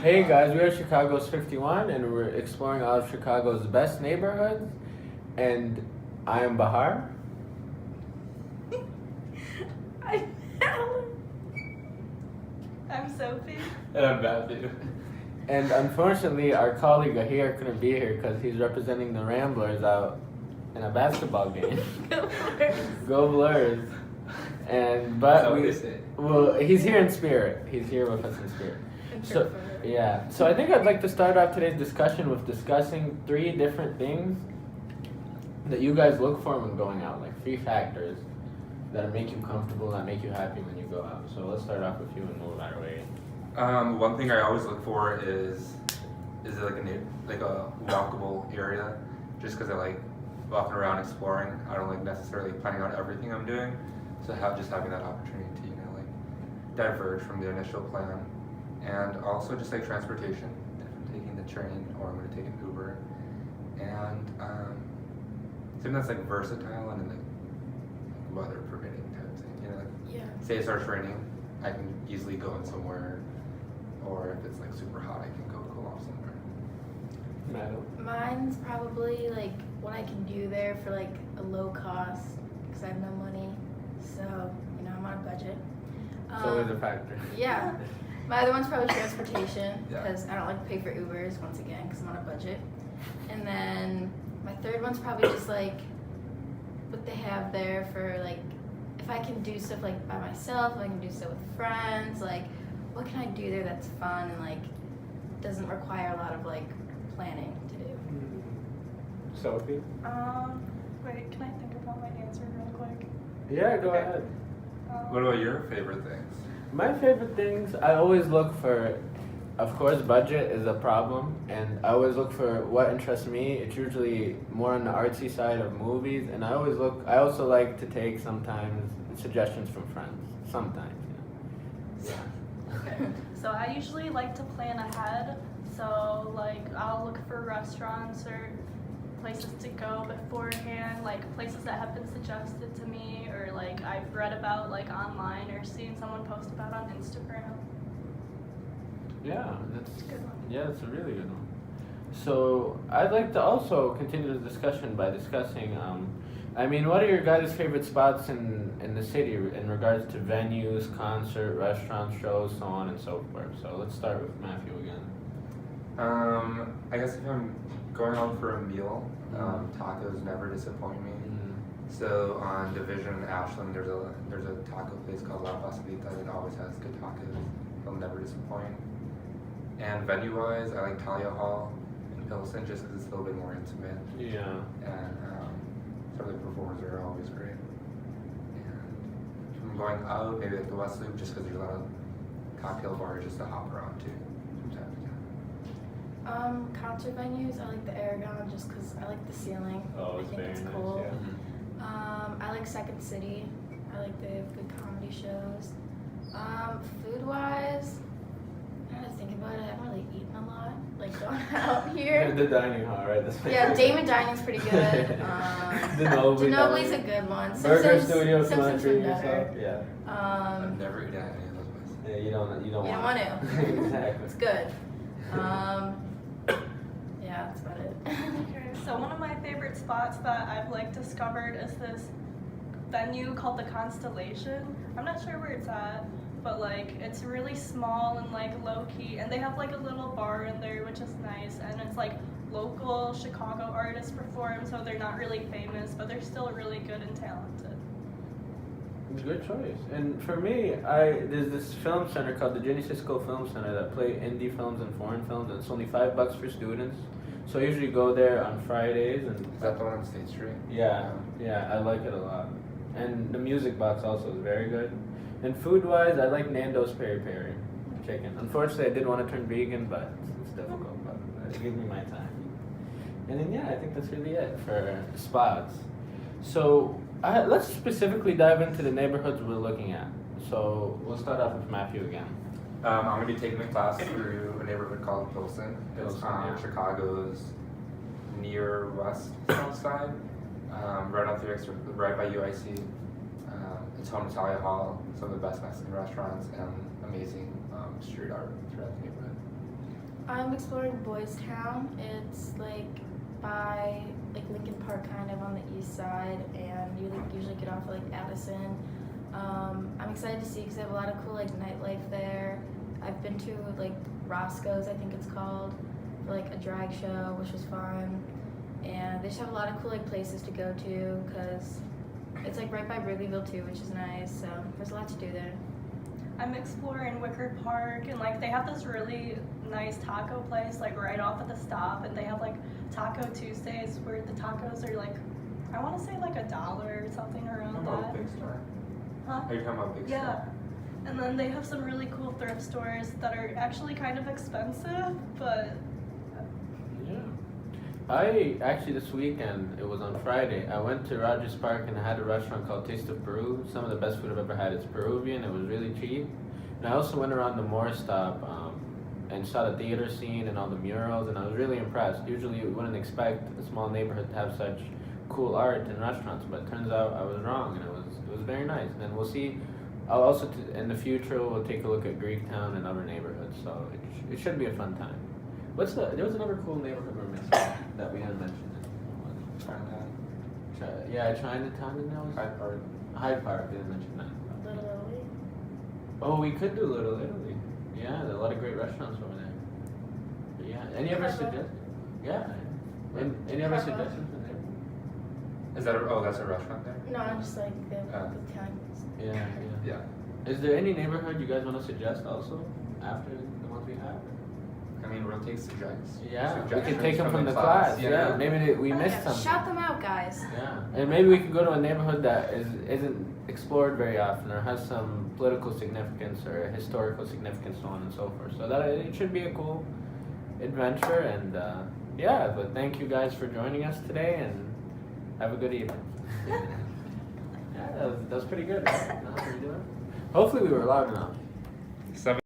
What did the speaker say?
Hey guys, we are Chicago's 51 and we're exploring all of Chicago's best neighborhoods. And I am Bahar. I'm Alan. I'm Sophie. And I'm Matthew. And unfortunately, our colleague Ahir couldn't be here because he's representing the Ramblers out in a basketball game. Go Blurs. And That's but what we they say. well, he's here in spirit. He's here with us in spirit. So yeah. So I think I'd like to start off today's discussion with discussing 3 different things that you guys look for when going out, like 3 factors that make you comfortable, that make you happy when you go out. So let's start off with you and move our way. One thing I always look for is it like a walkable area, just because I like walking around exploring. I don't like necessarily planning out everything I'm doing, so having that opportunity to like diverge from the initial plan, and also just like transportation. If I'm taking the train or I'm going to take an Uber, and something that's like versatile and like weather permitting type thing. Say it starts raining, I can easily go in somewhere. Or if it's like super hot, I can go cool off somewhere. Mine's probably like what I can do there for like a low cost because I have no money. So, I'm on a budget. It's always a factor. Yeah. My other one's probably transportation Yeah. because I don't like to pay for Ubers once again because I'm on a budget. And then my third one's probably just like what they have there for like if I can do stuff like by myself, if I can do stuff with friends, like what can I do there that's fun and like doesn't require a lot of like planning to do. Sophie? Wait, can I think about my answer real quick? Yeah, go Okay. ahead. What about your favorite things? My favorite things, I always look for, of course, budget is a problem, and I always look for what interests me. It's usually more on the artsy side of movies, and I also like to take sometimes suggestions from friends. Sometimes, yeah. Okay. So I usually like to plan ahead. So like I'll look for restaurants or places to go beforehand, like places that have been suggested to me or like I've read about like online or seen someone post about on Instagram. Yeah, that's Good one. Yeah, that's a really good one. So I'd like to also continue the discussion by discussing, what are your guys' favorite spots in the city in regards to venues, concert, restaurants, shows, so on and so forth. So let's start with Matthew again. I guess if I'm going out for a meal, tacos never disappoint me. So on Division and Ashland, there's a taco place called La Pastelita that always has good tacos. They'll never disappoint. And venue-wise, I like Talia Hall in Pilsen just because it's a little bit more intimate. Yeah. And some of the performers are always great. And if I'm going out, maybe like the West Loop, just because there's a lot of cocktail bars just to hop around to from time to time. Concert venues, I like the Aragon just because I like the ceiling. Oh, I it's think very it's nice, cool. yeah. I like Second City. I like they have good comedy shows. Food-wise, I gotta think about it. I haven't really eaten a lot, like going out here. The dining hall, right? That's my Yeah, favorite. Damon Dining's pretty good. Ginobili's a good one. Burger Simpsons- Studio, if you want to Simpsons treat are better. yourself. Yeah. I've never eaten at any of those places. Yeah, you don't You don't want to. Exactly. It's good. Yeah, that's about it. Okay, so one of my favorite spots that I've like discovered is this venue called the Constellation. I'm not sure where it's at, but like it's really small and like low key, and they have like a little bar in there, which is nice, and it's like local Chicago artists perform, so they're not really famous, but they're still really good and talented. Good choice. And for me, there's this film center called the Ginny Sisco Film Center that play indie films and foreign films, and it's only $5 for students. So I usually go there on Fridays, and Is that the one on State Street? yeah, I like it a lot. And the music box also is very good. And food-wise, I like Nando's Peri Peri chicken. Unfortunately, I did want to turn vegan, but it's difficult. But give me my time. And then I think that's really it for spots. So let's specifically dive into the neighborhoods we're looking at. So we'll start off with Matthew again. I'm going to be taking a class through a neighborhood called Pilsen. It's Pilsen, yeah. Chicago's near west south side, right off the exit, right by UIC. It's home to Talia Hall, some of the best Mexican restaurants, and amazing street art throughout the neighborhood. I'm exploring Boys Town. It's like by like Lincoln Park, kind of on the east side, and you like usually get off at like Addison. I'm excited to see because they have a lot of cool like nightlife there. I've been to like Roscoe's, I think it's called, for like a drag show, which was fun. And they just have a lot of cool like places to go to because it's like right by Wrigleyville too, which is nice. So there's a lot to do there. I'm exploring Wicker Park, and like they have this really nice taco place like right off at the stop, and they have like Taco Tuesdays where the tacos are like, I want to say like $1 or something around that. Big Store? Huh? Are you talking about Big Yeah. Store? And then they have some really cool thrift stores that are actually kind of expensive, but Yeah. I actually this weekend, it was on Friday, I went to Rogers Park and I had a restaurant called Taste of Peru. Some of the best food I've ever had. It's Peruvian. It was really cheap. And I also went around the Moore stop and saw the theater scene and all the murals, and I was really impressed. Usually you wouldn't expect a small neighborhood to have such cool art and restaurants, but it turns out I was wrong, and it was very nice. And we'll see. I'll also in the future we'll take a look at Greektown and other neighborhoods. So it should be a fun time. There was another cool neighborhood we're missing that we hadn't mentioned. Yeah, Chinatown, and that was Hyde Park. Hyde Park. Didn't mention that. Little Italy. Oh, we could do Little Italy. Yeah, there are a lot of great restaurants over there. But yeah, any other Carbo. suggestions? Yeah. Any other Carbo. suggestions in there? Is that that's a restaurant there? No, I'm just like the time. Yeah. Yeah. Is there any neighborhood you guys want to suggest also after the ones we have? I mean, we'll take suggestions. Yeah, we suggestions can take them from the class. Yeah, maybe we Oh, missed yeah. some. Shout them out, guys. Yeah, and maybe we could go to a neighborhood that isn't explored very often or has some political significance or historical significance, so on and so forth. So that it should be a cool adventure. And yeah, but thank you guys for joining us today, and have a good evening. Yeah, that was pretty good. Right? Hopefully we were loud enough.